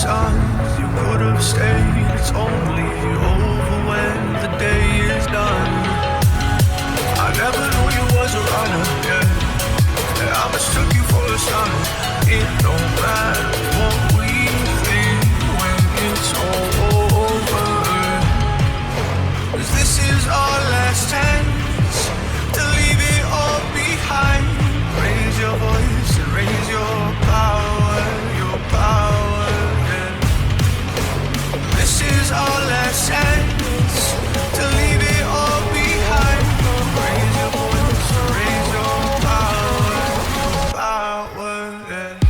sons, you could have stayed. It's only over when the day is done. I never knew you was a runner, yeah. I mistook you for a son. It don't matter what we think when it's all over. 'Cause this is our last chance to leave it all behind. Raise your voice and raise your power, yeah. This is our last chance to leave it all behind. Raise your voice and raise your power, yeah.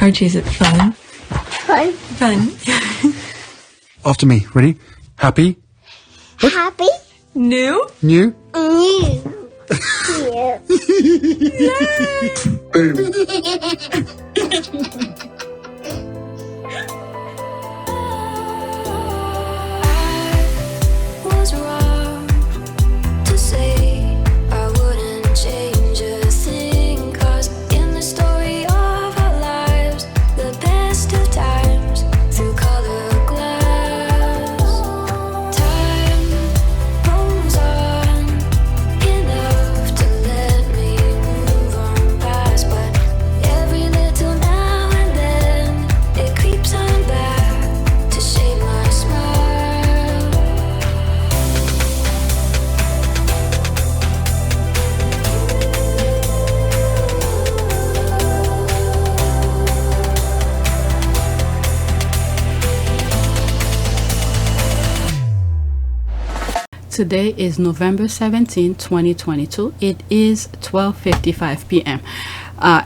Archie, is it fun? Fun. Fun. After me. Ready? Happy? Happy. New? New? New. Was wrong to say I wouldn't change a thing, 'cause in the story of our lives, the best of times through color glass, time rolls on enough to let me move on past, but every little now and then it creeps on back to shape my smile. Today is November 17, 2022. It is 12:55 p.m.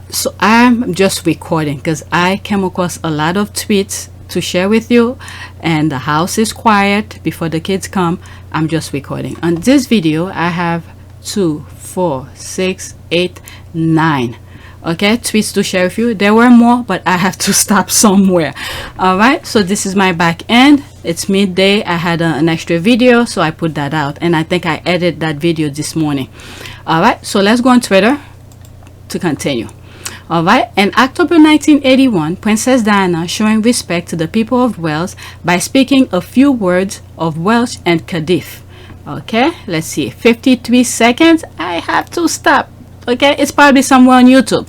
So I'm just recording because I came across a lot of tweets to share with you, and the house is quiet before the kids come. I'm just recording. On this video, I have 2, 4, 6, 8, 9. Okay, tweets to share with you. There were more, but I have to stop somewhere. All right, so this is my back end. It's midday. I had an extra video, so I put that out, and I think I edited that video this morning. All right, so let's go on Twitter to continue. All right, in October 1981, Princess Diana showing respect to the people of Wales by speaking a few words of Welsh and Cardiff. Okay, let's see, 53 seconds. I have to stop. Okay, it's probably somewhere on YouTube.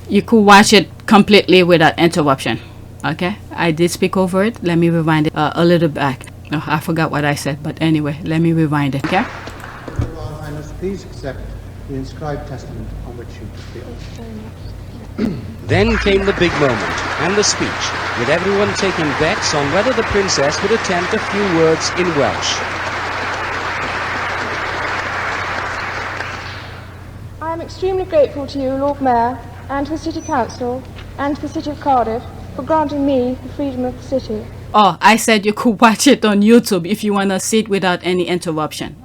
You could watch it completely without interruption. Okay, I did speak over it. Let me rewind it a little back. Oh, I forgot what I said, but anyway, let me rewind it. Okay. Your Royal Highness, please accept the inscribed testament on which you feel. Then came the big moment and the speech, with everyone taking bets on whether the princess would attempt a few words in Welsh. I am extremely grateful to you, Lord Mayor, and to the City Council, and to the City of Cardiff, for granting me the freedom of the city. Oh, I said you could watch it on YouTube if you want to see it without any interruption.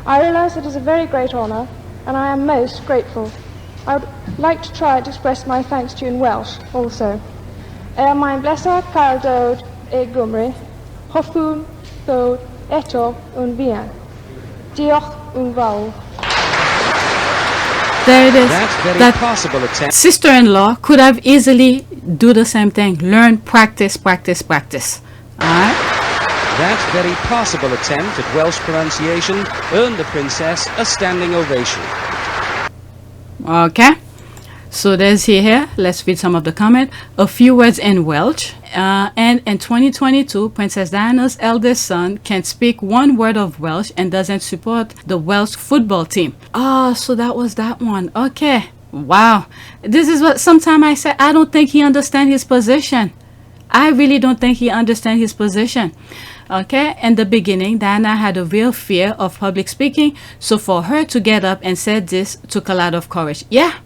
I realise it is a very great honour, and I am most grateful. I would like to try to express my thanks to you in Welsh also. Mae'n blesar cael dod e Gymru, hoffwn ddod eto yn fuan. Diolch yn fawr. There it is. That possible attempt. Sister-in-law could have easily do the same thing. Learn, practice, practice, practice. All right. That very passable attempt at Welsh pronunciation earned the princess a standing ovation. Okay, so there's here. Let's read some of the comment. A few words in Welsh. And in 2022, Princess Diana's eldest son can speak one word of Welsh and doesn't support the Welsh football team. Oh, so that was that one. Okay. Wow. This is what sometimes I say. I don't think he understands his position. I really don't think he understands his position. Okay, in the beginning, Diana had a real fear of public speaking, so for her to get up and say this took a lot of courage. Yeah,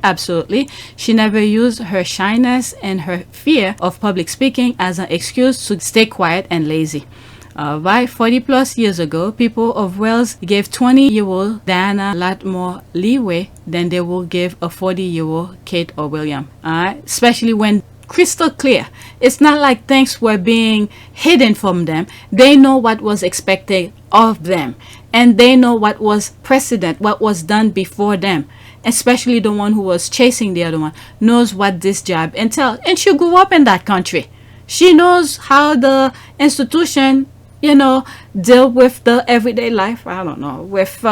absolutely. She never used her shyness and her fear of public speaking as an excuse to stay quiet and lazy. Right, 40 plus years ago, people of Wales gave 20-year-old Diana a lot more leeway than they will give a 40-year-old Kate or William. Especially when crystal clear. It's not like things were being hidden from them. They know what was expected of them, and they know what was precedent, what was done before them. Especially the one who was chasing the other one knows what this job entails, and she grew up in that country. She knows how the institution, deal with the everyday life. I don't know, with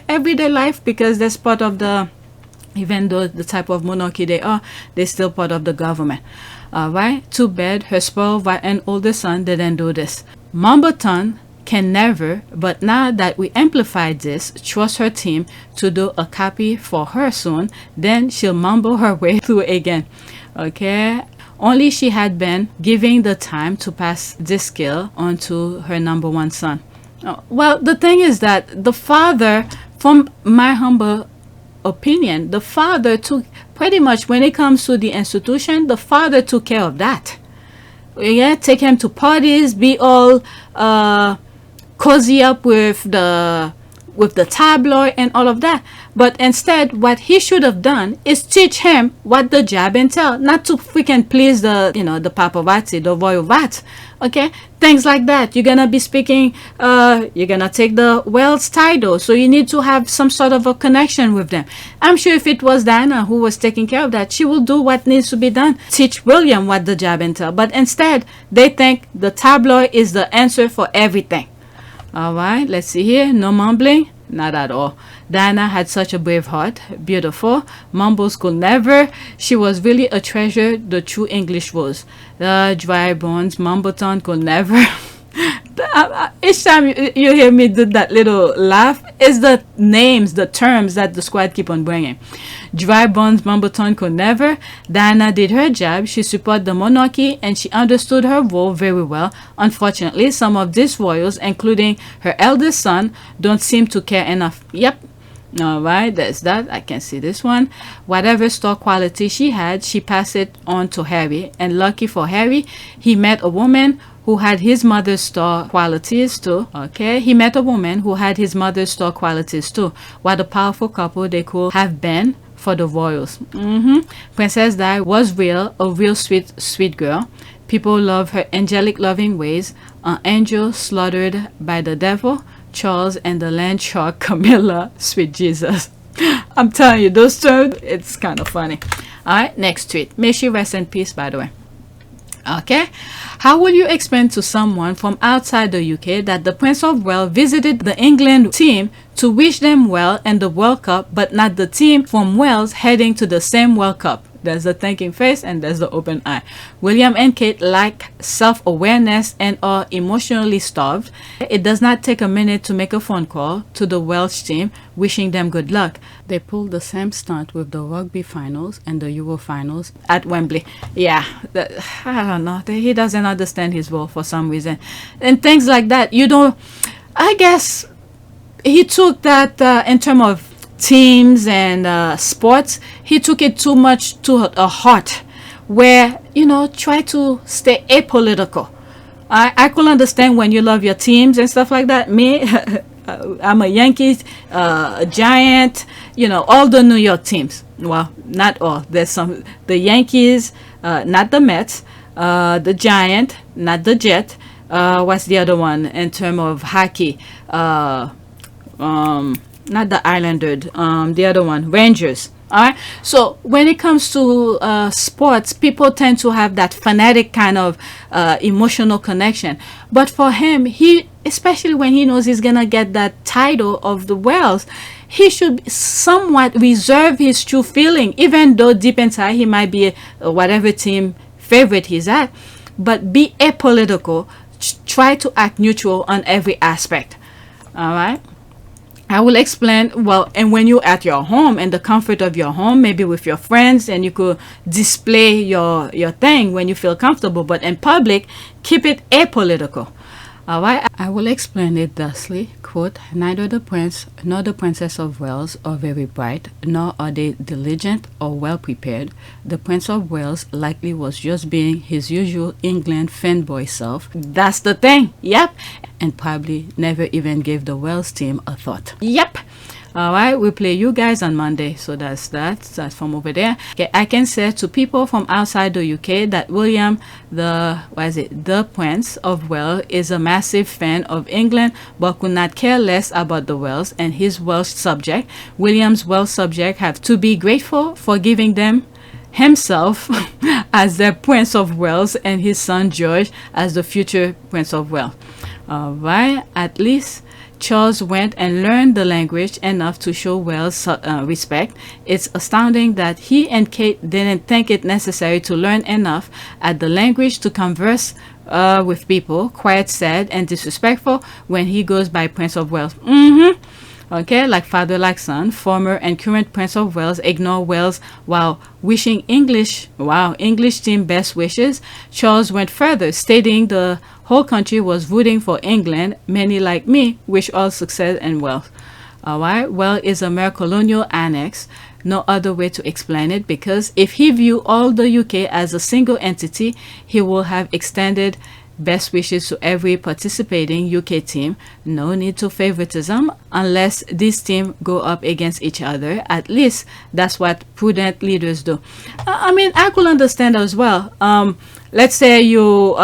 everyday life, because that's part of the, even though the type of monarchy they are, they're still part of the government. Right? Too bad her spoiled wife and older son didn't do this. Mumberton can never, but now that we amplified this, trust her team to do a copy for her soon, then she'll mumble her way through again. Okay? Only she had been giving the time to pass this skill on to her number one son. Well, the thing is that the father, from my humble opinion, the father took pretty much, when it comes to the institution, the father took care of that. Yeah, take him to parties, be all cozy up with the tabloid and all of that. But instead, what he should have done is teach him what the job entails, not to freaking please the paparazzi, the royal rat. Okay, things like that. You're gonna be speaking, you're gonna take the Welsh title, so you need to have some sort of a connection with them. I'm sure if it was Diana who was taking care of that, she will do what needs to be done, teach William what the job entails. But instead, they think the tabloid is the answer for everything. All right, let's see here. No mumbling. Not at all. Diana had such a brave heart. Beautiful. Mumbles could never. She was really a treasure, the true English was. The dry bones, Mumbleton could never. Each time you hear me do that little laugh, it's the names, the terms that the squad keep on bringing. Dry bones, Mumbleton could never. Diana did her job. She supported the monarchy and she understood her role very well. Unfortunately, some of these royals, including her eldest son, don't seem to care enough. Yep. All right, there's that. I can see this one. Whatever star quality she had, she passed it on to Harry. And lucky for Harry, he met a woman who had his mother's star qualities too. Okay, he met a woman who had his mother's star qualities too. What a powerful couple they could have been for the royals. Princess Di was a real sweet girl. People love her angelic loving ways. An angel slaughtered by the devil, Charles, and the land shark Camilla, sweet Jesus. I'm telling you, those two, it's kind of funny. All right, next tweet. May she rest in peace, by the way. Okay, how will you explain to someone from outside the UK that the Prince of Wales visited the England team to wish them well in the World Cup, but not the team from Wales heading to the same World Cup? There's the thinking face and there's the open eye. William and Kate lack self-awareness and are emotionally starved. It does not take a minute to make a phone call to the Welsh team wishing them good luck. They pulled the same stunt with the rugby finals and the Euro finals at Wembley. Yeah, I don't know. He doesn't understand his role for some reason. And things like that. I guess he took that in terms of teams and sports, he took it too much to a heart, where try to stay apolitical. I could understand when you love your teams and stuff like that. Me, I'm a Yankees, a Giant, all the New York teams. Well, not all. There's some, the Yankees, not the Mets, the Giant, not the Jet. What's the other one in terms of hockey? Not the Islanders, the other one, Rangers. All right. So when it comes to sports, people tend to have that fanatic kind of emotional connection. But for him, especially when he knows he's gonna get that title of the Wales, he should somewhat reserve his true feeling, even though deep inside he might be whatever team favorite he's at. But be apolitical. Try to act neutral on every aspect. All right. I will explain, well, and when you're at your home, in the comfort of your home, maybe with your friends, and you could display your thing when you feel comfortable, but in public, keep it apolitical. All right, I will explain it thusly, quote, neither the prince nor the princess of Wales are very bright, nor are they diligent or well prepared. The Prince of Wales likely was just being his usual England fanboy self. That's the thing, yep. And probably never even gave the Wales team a thought. Yep. All right, we play you guys on Monday, so that's from over there. Okay, I can say to people from outside the UK that William, the Prince of Wales, is a massive fan of England, but could not care less about the Wales and his Welsh subject. William's Welsh subject have to be grateful for giving them himself as the Prince of Wales and his son George as the future Prince of Wales. All right, at least Charles went and learned the language enough to show Wales respect. It's astounding that he and Kate didn't think it necessary to learn enough at the language to converse with people. Quite sad and disrespectful when he goes by Prince of Wales. Okay, like father, like son. Former and current Prince of Wales ignore Wales while wishing English team best wishes. Charles went further, stating the whole country was rooting for England. Many like me wish all success and wealth. All right, well, is a mere colonial annex. No other way to explain it, because if he view all the UK as a single entity, he will have extended best wishes to every participating UK team. No need to favoritism unless these teams go up against each other. At least that's what prudent leaders do. I mean, I could understand as well. Let's say you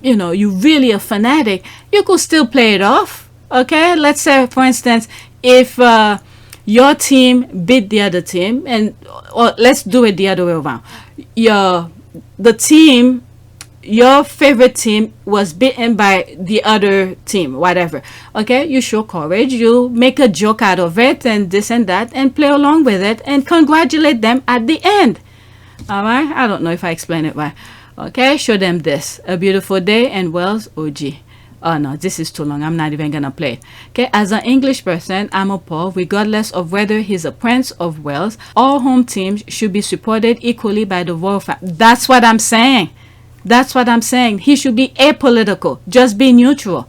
really a fanatic, you could still play it off. Okay, let's say for instance, if your team beat the other team, or let's do it the other way around. Your favorite team was beaten by the other team, whatever. Okay, you show courage, you make a joke out of it and this and that and play along with it and congratulate them at the end. All right, I don't know if I explained it right. Okay, show them this. A beautiful day and Wales OG. Oh no, this is too long. I'm not even gonna play it. Okay, as an English person, I'm appalled regardless of whether he's a Prince of Wales. All home teams should be supported equally by the royal family. That's what I'm saying. That's what I'm saying. He should be apolitical. Just be neutral.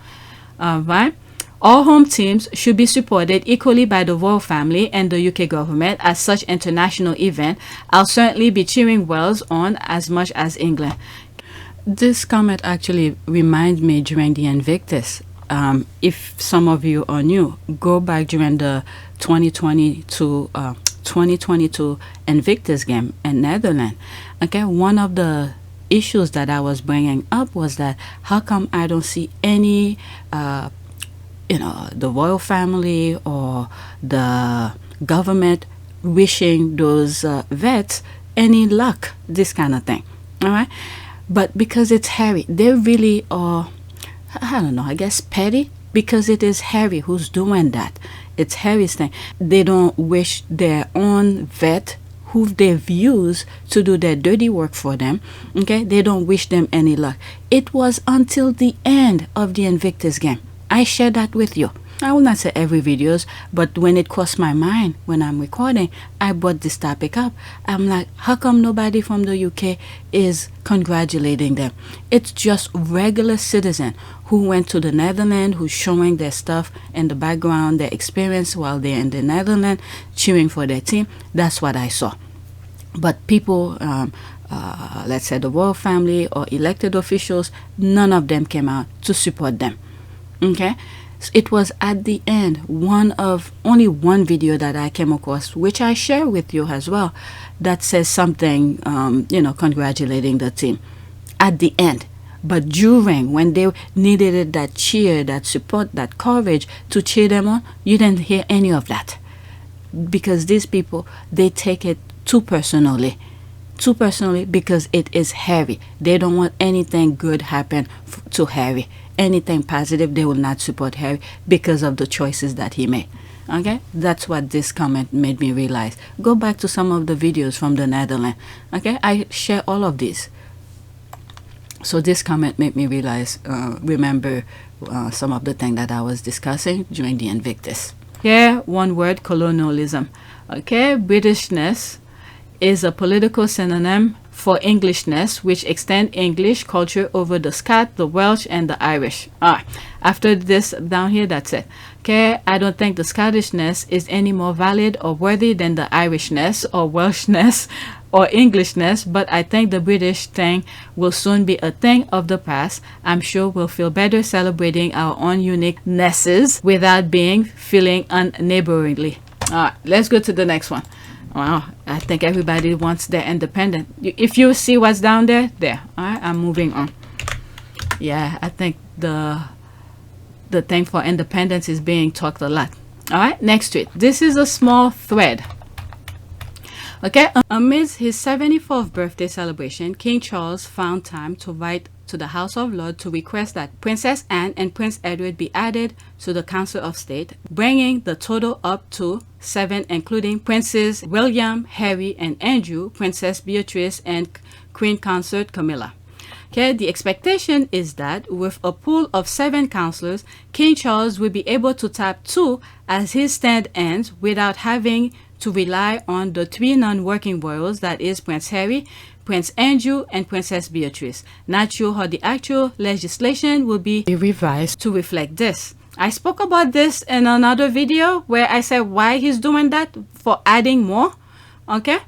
All right. All home teams should be supported equally by the royal family and the UK government as such international event. I'll certainly be cheering Wales on as much as England. This comment actually reminds me during the INVICTUS. If some of you are new, go back during the 2022 INVICTUS game in Netherlands. Okay, one of the issues that I was bringing up was that how come I don't see any the royal family or the government wishing those vets any luck, this kind of thing. All right, but because it's Harry, they really are, I don't know, I guess petty, because it is Harry who's doing that. It's Harry's thing. They don't wish their own vet who they've used to do their dirty work for them. Okay, they don't wish them any luck. It was until the end of the INVICTUS game. I share that with you. I will not say every videos, but when it crossed my mind when I'm recording, I brought this topic up. I'm like, how come nobody from the UK is congratulating them? It's just regular citizen who went to the Netherlands, who's showing their stuff in the background, their experience while they're in the Netherlands, cheering for their team. That's what I saw. But people, let's say the royal family or elected officials, none of them came out to support them. Okay, so it was at the end, only one video that I came across, which I share with you as well, that says something, congratulating the team at the end. But during, when they needed that cheer, that support, that courage to cheer them on, you didn't hear any of that. because these people, they take it too personally, because it is Harry. They don't want anything good happen to Harry. Anything positive, they will not support Harry because of the choices that he made. Okay, that's what this comment made me realize. Go back to some of the videos from the Netherlands. Okay, I share all of these. So this comment made me realize, remember some of the things that I was discussing during the Invictus. Here, one word, colonialism. Okay, Britishness is a political synonym for Englishness, which extend English culture over the Scot, the Welsh, and the Irish. After this down here, that's it. Okay, I don't think the Scottishness is any more valid or worthy than the Irishness or Welshness or Englishness, but I think the British thing will soon be a thing of the past. I'm sure we'll feel better celebrating our own uniquenesses without feeling unneighborly. Let's go to the next one. Wow, I think everybody wants their independence. If you see what's down there, all right, I'm moving on. Yeah, I think the thing for independence is being talked a lot. All right, next to it. This is a small thread. Okay, amidst his 74th birthday celebration, King Charles found time to write to the House of Lords to request that Princess Anne and Prince Edward be added to the Council of State, bringing the total up to 7, including Princes William, Harry, and Andrew, Princess Beatrice, and Queen Consort Camilla. Okay, the expectation is that with a pool of 7 councillors, King Charles will be able to tap 2 as his stand-ins without having to rely on the 3 non-working royals, that is Prince Harry, Prince Andrew, and Princess Beatrice. Not sure how the actual legislation will be revised to reflect this. I spoke about this in another video where I said why he's doing that, for adding more. Okay,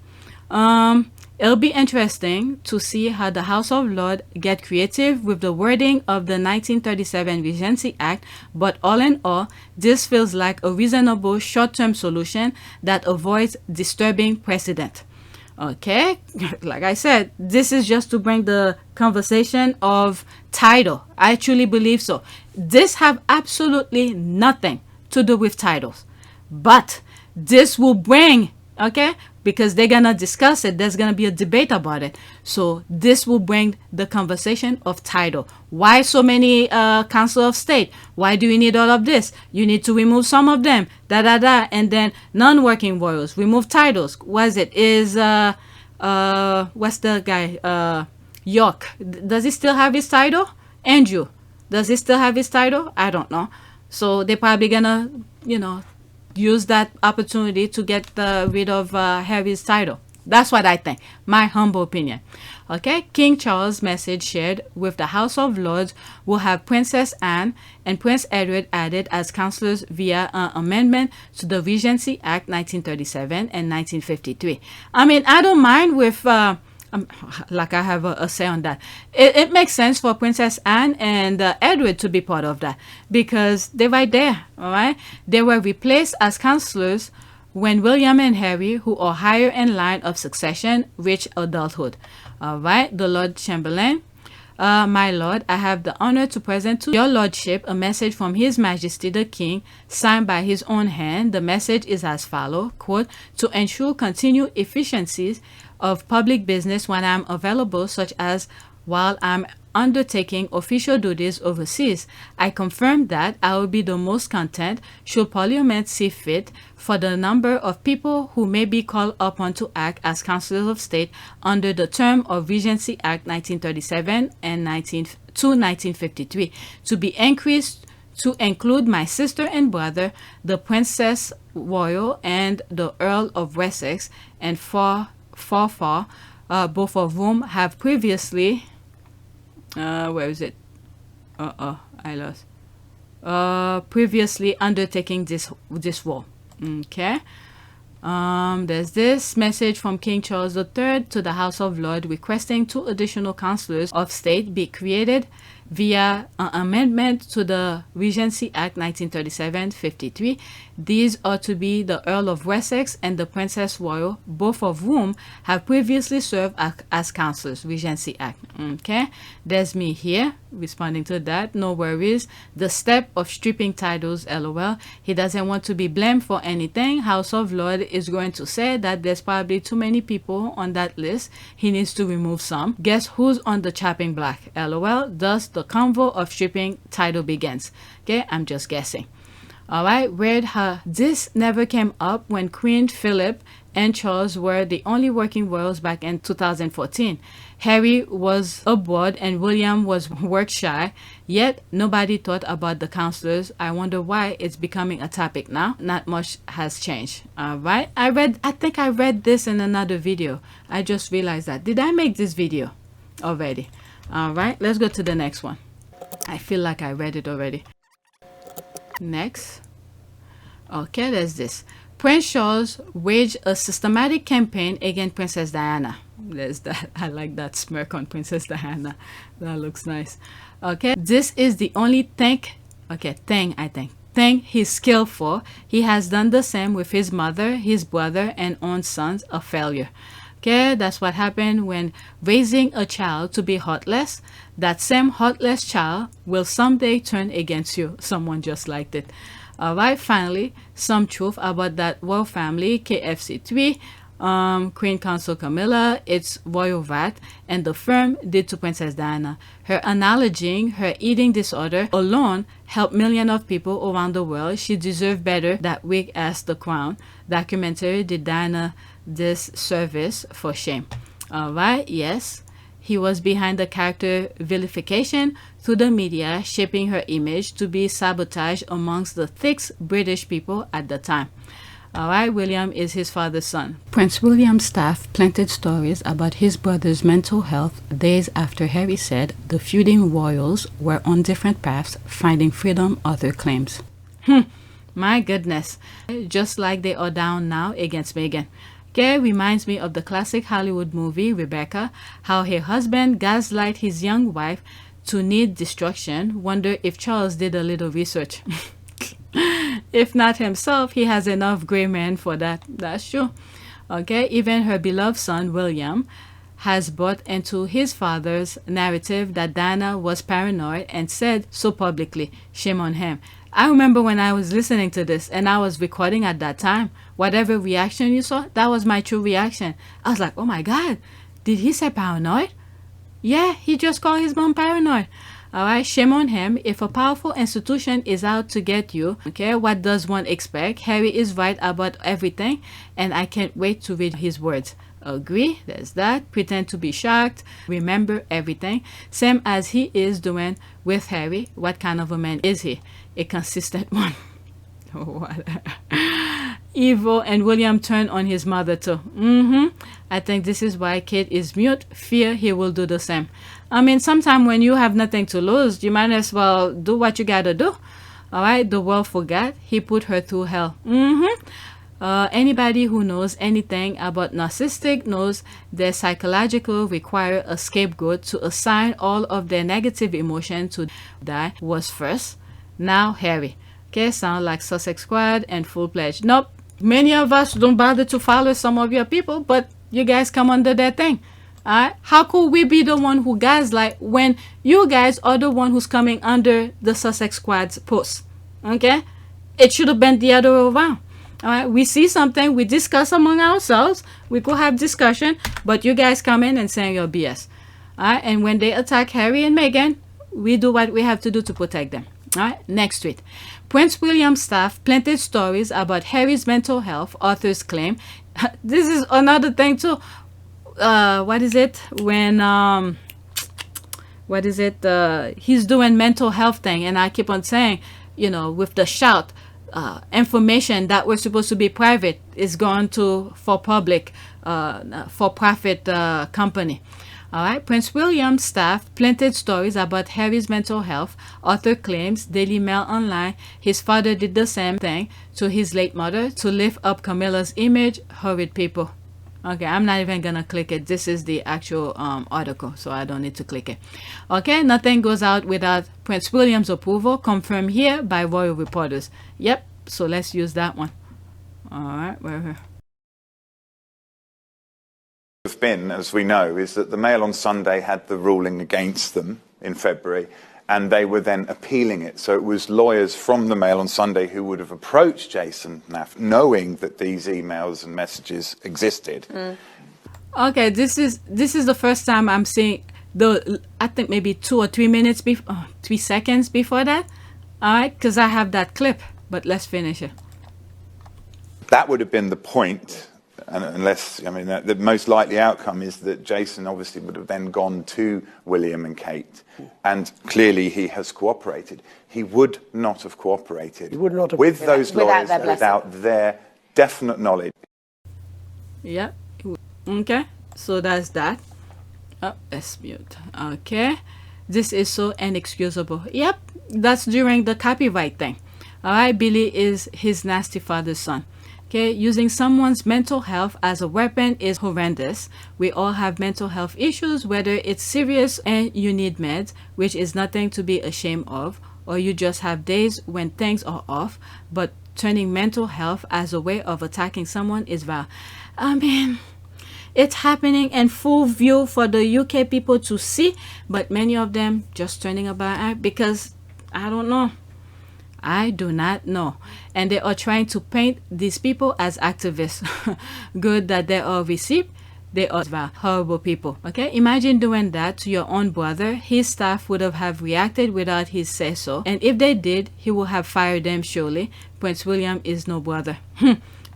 it'll be interesting to see how the House of Lords get creative with the wording of the 1937 Regency Act, but all in all, this feels like a reasonable short-term solution that avoids disturbing precedent. Okay, like I said, this is just to bring the conversation of title. I truly believe so. This have absolutely nothing to do with titles, but this will bring, okay, because they're gonna discuss it, there's gonna be a debate about it, so this will bring the conversation of title. Why so many Council of State? Why do you need all of this? You need to remove some of them, and then non-working royals, remove titles. What is it? Is what's the guy, York, does he still have his title? Andrew, does he still have his title? I don't know. So they're probably gonna, use that opportunity to get rid of Harry's title. That's what I think, my humble opinion. Okay, King Charles' message shared with the House of Lords will have Princess Anne and Prince Edward added as councillors via an amendment to the Regency Act 1937 and 1953. I mean, I don't mind with like I have a say on that. It makes sense for Princess Anne and Edward to be part of that because they're right there, all right? They were replaced as councillors when William and Harry, who are higher in line of succession, reach adulthood. All right, the Lord Chamberlain. My lord, I have the honor to present to your lordship a message from His Majesty the King, signed by his own hand. The message is as follows, quote, to ensure continued efficiencies of public business when I'm available, such as while I'm undertaking official duties overseas, I confirm that I will be the most content, should Parliament see fit, for the number of people who may be called upon to act as councillors of state under the term of Regency Act 1937 and 1953 to be increased to include my sister and brother, the Princess Royal and the Earl of Wessex, and both of whom have previously where is it? I lost. Previously undertaking this war. Okay. There's this message from King Charles III to the House of Lords requesting 2 additional councillors of state be created via an amendment to the Regency Act 1937-53 These are to be the Earl of Wessex and the Princess Royal, both of whom have previously served as counselors, Regency Act. Okay, there's me here responding to that. No worries. The step of stripping titles, lol. He doesn't want to be blamed for anything. House of Lord is going to say that there's probably too many people on that list. He needs to remove some. Guess who's on the chopping block, lol. Thus the convo of stripping title begins. Okay, I'm just guessing. Alright, this never came up when Queen Philip and Charles were the only working royals back in 2014. Harry was abroad and William was work shy, yet nobody thought about the counselors. I wonder why it's becoming a topic now. Not much has changed. Alright, I think I read this in another video. I just realized that. Did I make this video already? Alright, let's go to the next one. I feel like I read it already. Next. Okay, there's this. Prince Charles waged a systematic campaign against Princess Diana. There's that. I like that smirk on Princess Diana. That looks nice. Okay, this is the only thing he's skilled for. He has done the same with his mother, his brother, and own sons. A failure. Okay, that's what happened when raising a child to be heartless. That same heartless child will someday turn against you. Someone just liked it. Alright, finally, some truth about that royal family, KFC3, Queen Consort Camilla, its royal rat, and the firm did to Princess Diana. Her acknowledging her eating disorder alone helped millions of people around the world. She deserved better. That week as The Crown documentary did Diana this service. For shame. Alright, yes, he was behind the character vilification through the media, shaping her image to be sabotaged amongst the thick British people at the time. Alright, William is his father's son. Prince William's staff planted stories about his brother's mental health days after Harry said the feuding royals were on different paths, finding freedom, author claims. My goodness. Just like they are down now against Meghan. Okay, reminds me of the classic Hollywood movie Rebecca, how her husband gaslight his young wife to need destruction. Wonder if Charles did a little research. If not himself, he has enough gray men for that. That's true. Okay, even her beloved son William has bought into his father's narrative that Diana was paranoid and said so publicly. Shame on him. I remember when I was listening to this and I was recording at that time, whatever reaction you saw, that was my true reaction. I was like, oh my God, did he say paranoid? Yeah, he just called his mom paranoid. Alright, shame on him. If a powerful institution is out to get you, okay, what does one expect? Harry is right about everything, and I can't wait to read his words. Agree, there's that. Pretend to be shocked. Remember everything. Same as he is doing with Harry. What kind of a man is he? A consistent one. Whatever. Evil, and William turned on his mother too. I think this is why Kate is mute. Fear he will do the same. I mean, sometime when you have nothing to lose, you might as well do what you gotta do. Alright, the world forgot. He put her through hell. Anybody who knows anything about narcissistic knows their psychological require a scapegoat to assign all of their negative emotion to that was first. Now Harry. Okay, sound like Sussex Squad and full pledge. Nope. Many of us don't bother to follow some of your people, but you guys come under that thing. Alright? How could we be the one who gaslight when you guys are the one who's coming under the Sussex Squad's post? Okay? It should have been the other way around. Alright? We see something, we discuss among ourselves, we could have discussion, but you guys come in and saying your BS. Alright? And when they attack Harry and Meghan, we do what we have to do to protect them. Alright, next tweet. Prince William's staff planted stories about Harry's mental health, authors claim. This is another thing too. What is it? When, he's doing mental health thing, and I keep on saying, you know, with the shout, information that was supposed to be private is gone to for public, for profit company. Alright, Prince William's staff planted stories about Harry's mental health. Author claims, Daily Mail Online, his father did the same thing to his late mother to lift up Camilla's image. Horrid people. Okay, I'm not even gonna click it. This is the actual article, so I don't need to click it. Okay, nothing goes out without Prince William's approval, confirmed here by royal reporters. Yep, So let's use that one. All right. Have been, as we know, is that the Mail on Sunday had the ruling against them in February, and they were then appealing it. So it was lawyers from the Mail on Sunday who would have approached Jason Naff, knowing that these emails and messages existed. Okay, this is the first time I'm seeing I think maybe 2 or 3 minutes 3 seconds before that. All right, because I have that clip, but let's finish it. That would have been the point. Unless, I mean, the most likely outcome is that Jason obviously would have then gone to William and Kate, and clearly he has cooperated. He would not have cooperated with those lawyers without their definite knowledge. Yep. Okay, so that's that. Oh, let's mute. Okay, this is so inexcusable. Yep, that's during the copyright thing. All right, Billy is his nasty father's son. Okay, using someone's mental health as a weapon is horrendous. We all have mental health issues, whether it's serious and you need meds, which is nothing to be ashamed of, or you just have days when things are off, but turning mental health as a way of attacking someone is vile. I mean, it's happening in full view for the UK people to see, but many of them just turning a blind eye because, I don't know. I do not know. And they are trying to paint these people as activists. Good that they are received. They are horrible people. Okay, imagine doing that to your own brother. His staff would have reacted without his say so. And if they did, he would have fired them surely. Prince William is no brother.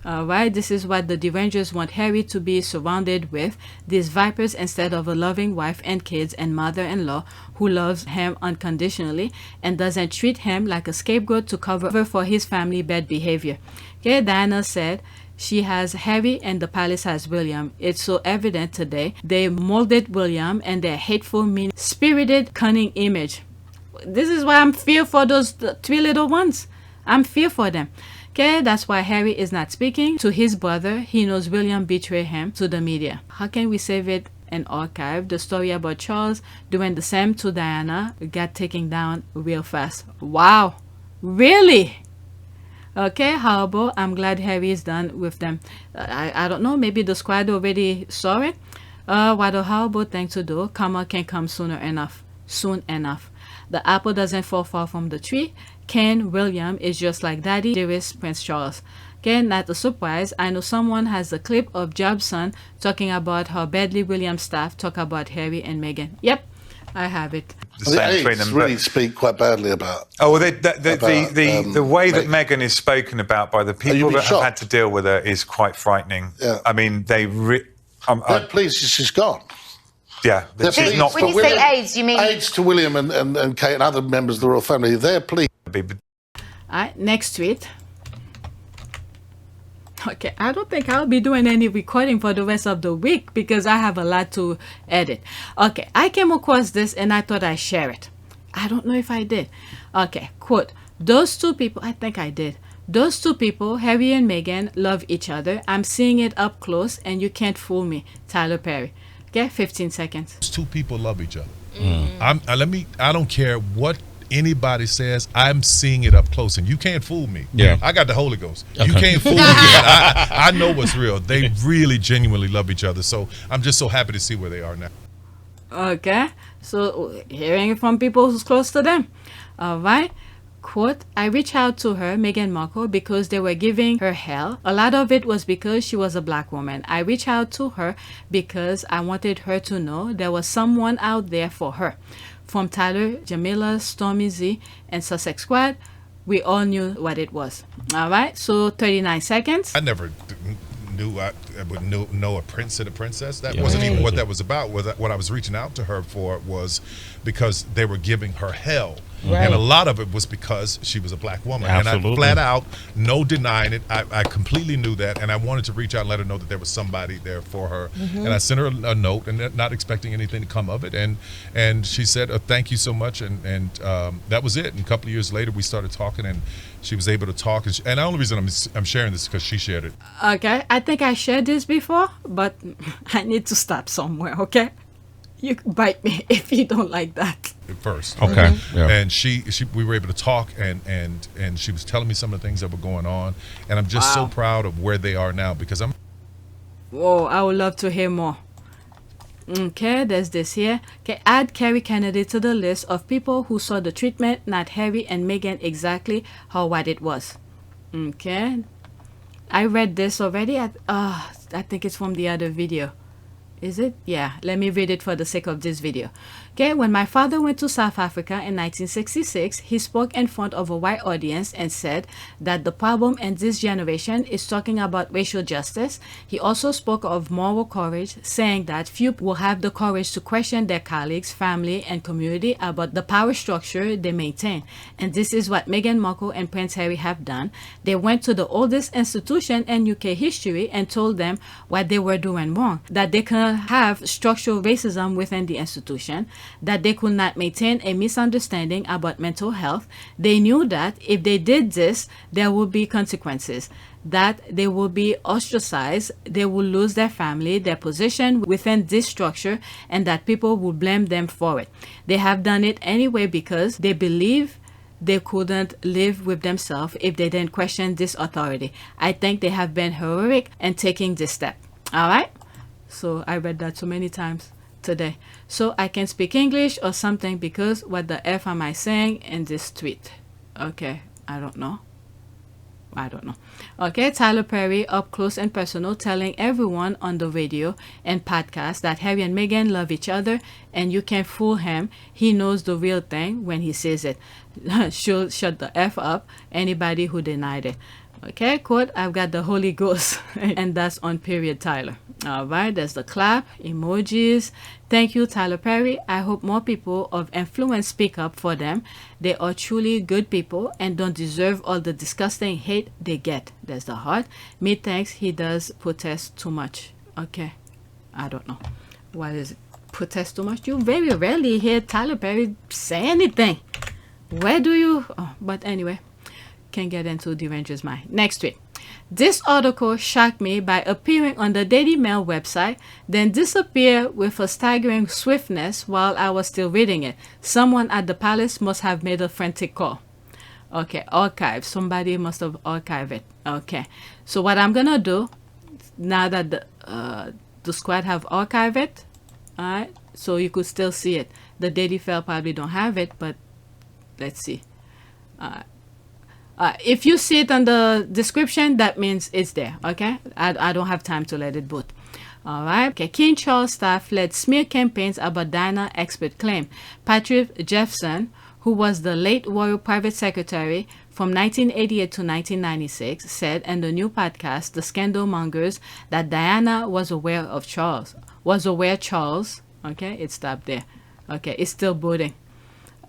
Alright, this is what the derangers want Harry to be surrounded with. These vipers instead of a loving wife and kids and mother-in-law who loves him unconditionally and doesn't treat him like a scapegoat to cover for his family bad behavior. Okay, Diana said she has Harry and the palace has William. It's so evident today. They molded William and their hateful, mean-spirited, cunning image. This is why I'm fearful for those 3 little ones. I'm fearful for them. Okay, that's why Harry is not speaking to his brother. He knows William betrayed him to the media. How can we save it and archive? The story about Charles doing the same to Diana got taken down real fast. Wow, really? Okay, horrible. I'm glad Harry is done with them. I don't know, maybe the squad already saw it. What a horrible thing to do. Karma can come soon enough. The apple doesn't fall far from the tree. Ken William is just like Daddy, dearest Prince Charles. Okay, not a surprise. I know someone has a clip of Job's son talking about how badly William's staff talk about Harry and Meghan. Yep, I have it. The aides really speak quite badly about. Oh, well, the way that Meghan is spoken about by the people that have had to deal with her is quite frightening. Yeah. I mean, they're pleased she's gone. Yeah, she's not. When you say aides, you mean aides to William and Kate and other members of the royal family. They're pleased. Alright, next tweet. Okay, I don't think I'll be doing any recording for the rest of the week because I have a lot to edit. Okay, I came across this and I thought I'd share it. I don't know if I did. Okay, quote, those two people, I think I did. Those two people, Harry and Meghan, love each other. I'm seeing it up close and you can't fool me. Tyler Perry. Okay, 15 seconds. Those two people love each other. I don't care what anybody says, I'm seeing it up close and you can't fool me. Yeah, I got the Holy Ghost. Okay. You can't fool me. I know what's real. They really genuinely love each other, so I'm just so happy to see where they are now. Okay, so hearing it from people who's close to them. All right, quote, I reached out to her, Meghan Markle, because they were giving her hell. A lot of it was because she was a black woman. I reached out to her because I wanted her to know there was someone out there for her. From Tyler, Jamila, Stormy Z, and Sussex Squad, we all knew what it was. All right, so 39 seconds. I never knew I would know a prince and a princess. That wasn't even what that was about. What I was reaching out to her for was because they were giving her hell. Right. And a lot of it was because she was a black woman. Absolutely. And I flat out, no denying it, I completely knew that, and I wanted to reach out and let her know that there was somebody there for her. And I sent her a note, and not expecting anything to come of it, and she said, thank you so much, and that was it. And a couple of years later, we started talking, and she was able to talk. And the only reason I'm sharing this is because she shared it. Okay, I think I shared this before, but I need to stop somewhere, okay? You can bite me if you don't like that. first. Okay. Yeah. And we were able to talk, and she was telling me some of the things that were going on, and I'm just so proud of where they are now because I'm. Whoa, I would love to hear more. Okay, there's this here. Okay, add Kerry Kennedy to the list of people who saw the treatment, not Harry and Meghan, exactly how what it was. Okay, I read this already. I think it's from the other video. Is it? Yeah, let me read it for the sake of this video. Okay, when my father went to South Africa in 1966, he spoke in front of a white audience and said that the problem in this generation is talking about racial justice. He also spoke of moral courage, saying that few will have the courage to question their colleagues, family, and community about the power structure they maintain. And this is what Meghan Markle and Prince Harry have done. They went to the oldest institution in UK history and told them what they were doing wrong, that they could have structural racism within the institution, that they could not maintain a misunderstanding about mental health. They knew that if they did this, there would be consequences, that they will be ostracized, they will lose their family, their position within this structure, and that people will blame them for it. They have done it anyway because they believe they couldn't live with themselves if they didn't question this authority. I think they have been heroic in taking this step. All right? So I read that so many times today. So I can speak English or something because what the F am I saying in this tweet? Okay, I don't know. Okay, Tyler Perry up close and personal telling everyone on the radio and podcast that Harry and Meghan love each other and you can't fool him. He knows the real thing when he says it. She'll shut the F up anybody who denied it. Okay, quote, I've got the Holy Ghost. And that's on period, Tyler. All right, there's the clap, emojis. Thank you, Tyler Perry. I hope more people of influence speak up for them. They are truly good people and don't deserve all the disgusting hate they get. There's the heart. Me thinks he does protest too much. Okay, I don't know. What is it? Protest too much? You very rarely hear Tyler Perry say anything. Where do you? Oh, but anyway. Can get into the Ranger's mind. Next tweet. This article shocked me by appearing on the Daily Mail website, then disappear with a staggering swiftness while I was still reading it. Someone at the palace must have made a frantic call. Okay, archive. Somebody must have archived it. Okay. So what I'm gonna do now that the squad have archived it, all right, so you could still see it. The Daily Mail probably don't have it, but let's see. If you see it on the description, that means it's there, okay? I don't have time to let it boot. All right. Okay. King Charles staff led smear campaigns about Diana expert claim. Patrick Jeffson, who was the late royal private secretary from 1988 to 1996, said in the new podcast, The Scandal Mongers, that Diana was aware Charles. Okay, it stopped there. Okay, it's still booting.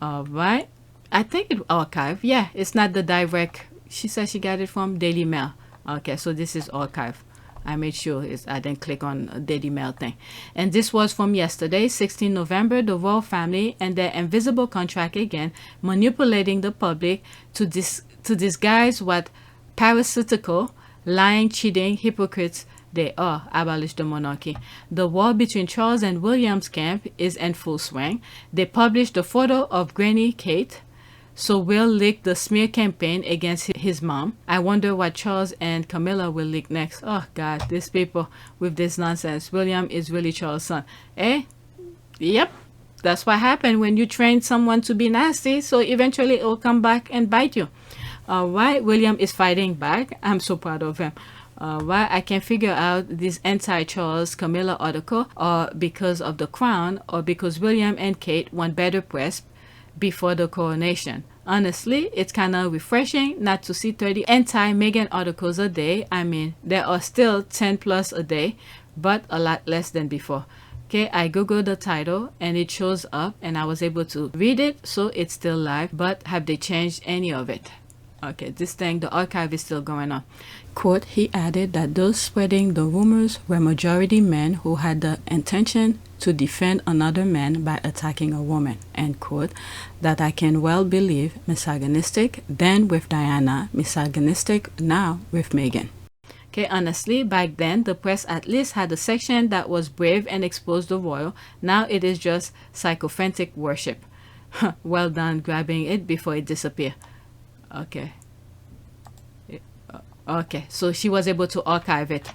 All right. I think it archived. Yeah, it's not the direct. She said she got it from Daily Mail. Okay, so this is archived. I made sure I didn't click on a Daily Mail thing. And this was from yesterday, 16 November, the royal family and their invisible contract again, manipulating the public to disguise what parasitical, lying, cheating hypocrites they are. Abolish the monarchy. The war between Charles and William's camp is in full swing. They published the photo of Granny Kate. So Will leaked the smear campaign against his mom. I wonder what Charles and Camilla will leak next. Oh God, these people with this nonsense. William is really Charles' son. Eh? Yep. That's what happened when you train someone to be nasty. So eventually it will come back and bite you. Alright, William is fighting back. I'm so proud of him. Why I can figure out this anti-Charles Camilla article or because of the crown or because William and Kate want better press before the coronation. Honestly, it's kind of refreshing not to see 30 anti-Meghan articles a day. I mean, there are still 10 plus a day, but a lot less than before. Okay, I googled the title and it shows up and I was able to read it, so it's still live, but have they changed any of it? Okay, this thing, the archive is still going on. Quote, he added that those spreading the rumors were majority men who had the intention to defend another man by attacking a woman, end quote, that I can well believe misogynistic, then with Diana, misogynistic now with Meghan. Okay, honestly, back then, the press at least had a section that was brave and exposed the royal. Now it is just sycophantic worship. Well done grabbing it before it disappeared. Okay. Okay, so she was able to archive it.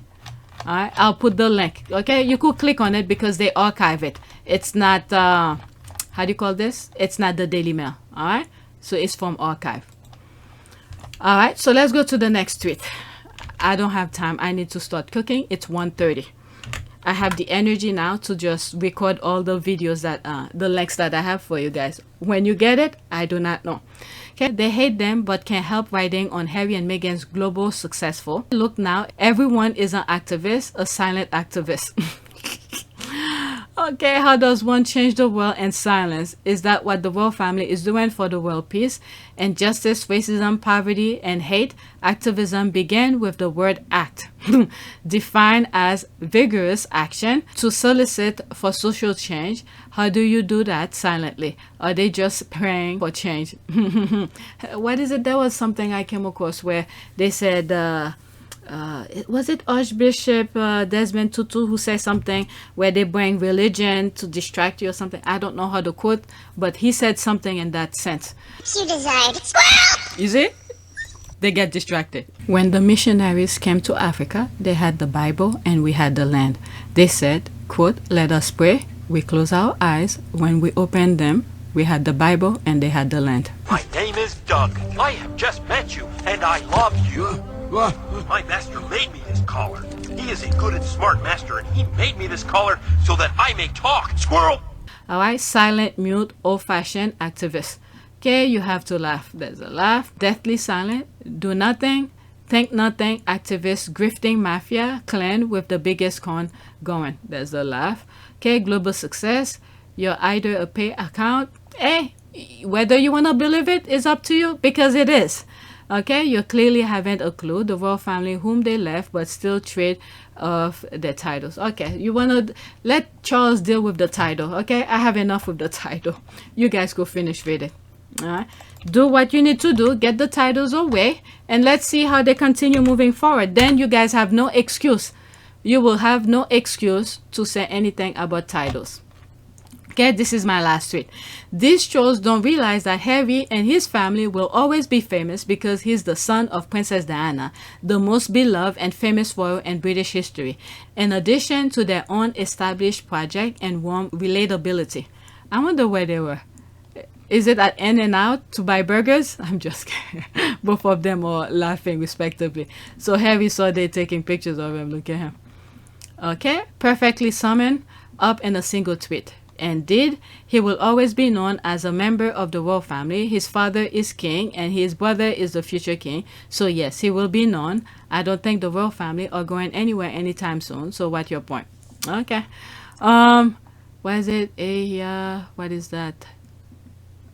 All right, I'll put the link. Okay, you could click on it because they archive it. It's not, how do you call this? It's not the Daily Mail. All right, so it's from archive. All right, so let's go to the next tweet. I don't have time. I need to start cooking. It's 1:30. I have the energy now to just record all the videos that, the links that I have for you guys. When you get it, I do not know. Okay, they hate them but can't help writing on Harry and Meghan's global successful. Look now, everyone is an activist, a silent activist. Okay, how does one change the world in silence? Is that what the royal family is doing for the world peace and justice, racism, poverty, and hate? Activism began with the word act, defined as vigorous action to solicit for social change. How do you do that silently? Are they just praying for change? What is it? There was something I came across where they said, was it Archbishop Desmond Tutu who said something where they bring religion to distract you or something? I don't know how to quote, but he said something in that sense. You desired squirrel! You see? They get distracted. When the missionaries came to Africa, they had the Bible and we had the land. They said, quote, let us pray. We close our eyes. When we opened them, we had the Bible and they had the land. My name is Doug. I have just met you and I love you. My master made me this collar. He is a good and smart master, and he made me this collar so that I may talk. Squirrel! All right, silent, mute, old-fashioned activist. Okay, you have to laugh. There's a laugh. Deathly silent, do nothing, think nothing, activist, grifting mafia, clan with the biggest con going. There's a laugh. Okay, global success. You're either a pay account. Hey, whether you want to believe it is up to you because it is. Okay, you clearly haven't a clue. The royal family whom they left but still trade of their titles. Okay, you want to let Charles deal with the title. Okay, I have enough with the title. You guys go finish reading. All right, do what you need to do, get the titles away, and let's see how they continue moving forward. Then you guys have no excuse. You will have no excuse to say anything about titles. Okay, this is my last tweet. These trolls don't realize that Harry and his family will always be famous because he's the son of Princess Diana, the most beloved and famous royal in British history, in addition to their own established project and warm relatability. I wonder where they were. Is it at In-N-Out to buy burgers? I'm just kidding. Both of them are laughing respectively. So Harry saw they taking pictures of him. Look at him. Okay, perfectly summoned up in a single tweet. Indeed, he will always be known as a member of the royal family. His father is king and his brother is the future king. So yes, he will be known. I don't think the royal family are going anywhere anytime soon. So what's your point? Okay. What is it? What is that?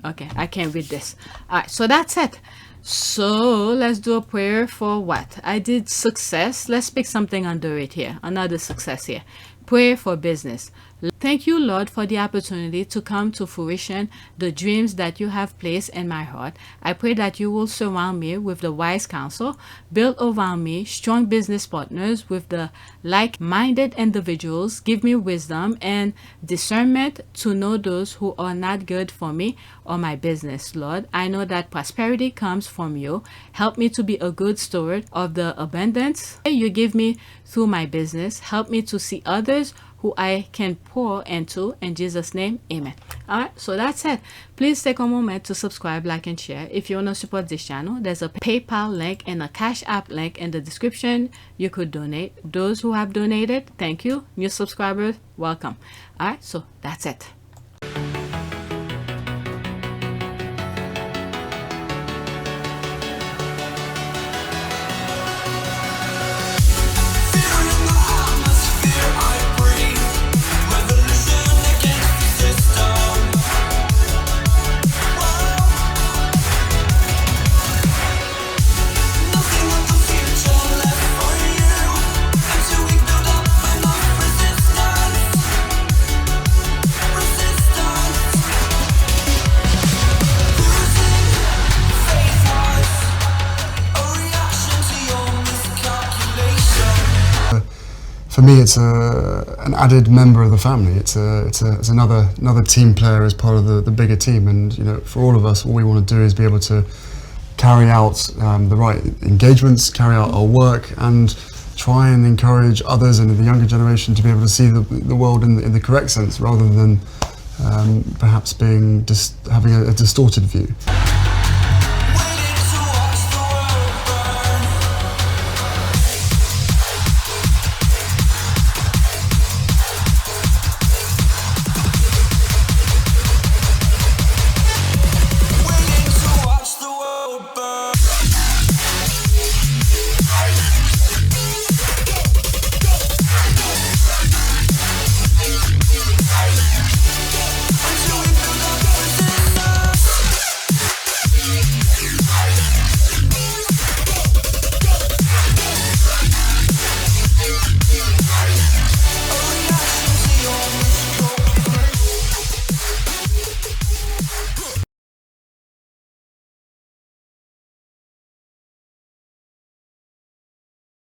Okay, I can't read this. All right, so that's it. So let's do a prayer for what? I did success. Let's pick something under it here. Another success here. Prayer for business. Thank you, Lord, for the opportunity to come to fruition the dreams that you have placed in my heart. I pray that you will surround me with the wise counsel, build around me strong business partners with the like-minded individuals. Give me wisdom and discernment to know those who are not good for me or my business, Lord. I know that prosperity comes from you. Help me to be a good steward of the abundance you give me through my business. Help me to see others who I can pour into. In Jesus' name, amen. All right, so that's it. Please take a moment to subscribe, like, and share. If you want to support this channel, there's a PayPal link and a Cash App link in the description. You could donate. Those who have donated, thank you. New subscribers, welcome. All right, so that's it. Resistance. for me, it's an added member of the family. It's another team player as part of the bigger team. And you know, for all of us, all we want to do is be able to carry out the right engagements, carry out our work, and try and encourage others and the younger generation to be able to see the world in the correct sense, rather than perhaps having a distorted view.